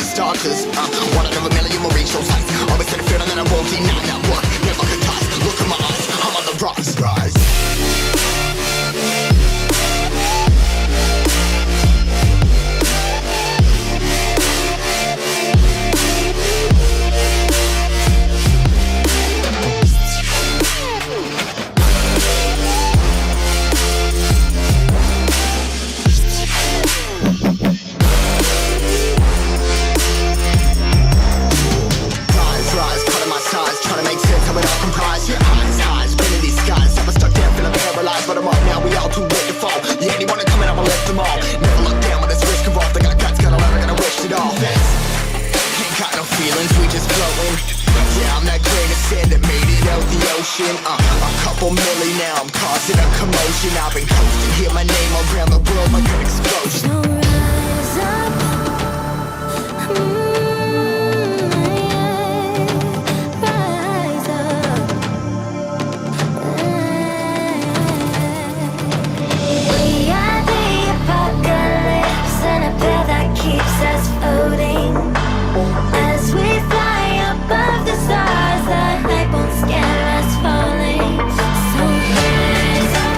starters. One out of a million will reach those heights. Always had a feeling that I won't deny that work. Never could toss. Look in my eyes, I'm on the rise. But I'm up now, we all too late to fall. Yeah, anyone to come in, I'ma lift them all. Never look down when there's risk involved. I got guts, gotta learn, I gotta wish it all. Ain't got no feelings, we just floating. Yeah, I'm that grain of sand that made it out the ocean. A couple milli now, I'm causing a commotion. I've been coasting, hear my name around the world like an explosion. So rise up. Rise up. We are the apocalypse, and a path that keeps us floating. As we fly above the stars, the hype won't scare us falling. So rise up.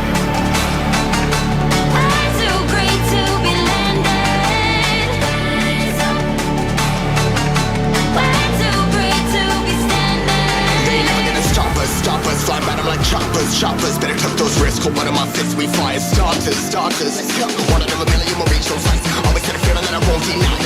I'm too great to be landed. Rise up. We're too great to be standing. They ain't never gonna stop us. Fly by them like choppers. Better tuck those risks, hold one of my fists. We fly as starters. Let's go. One out of a million will reach those heights. Always had a feeling that I won't deny.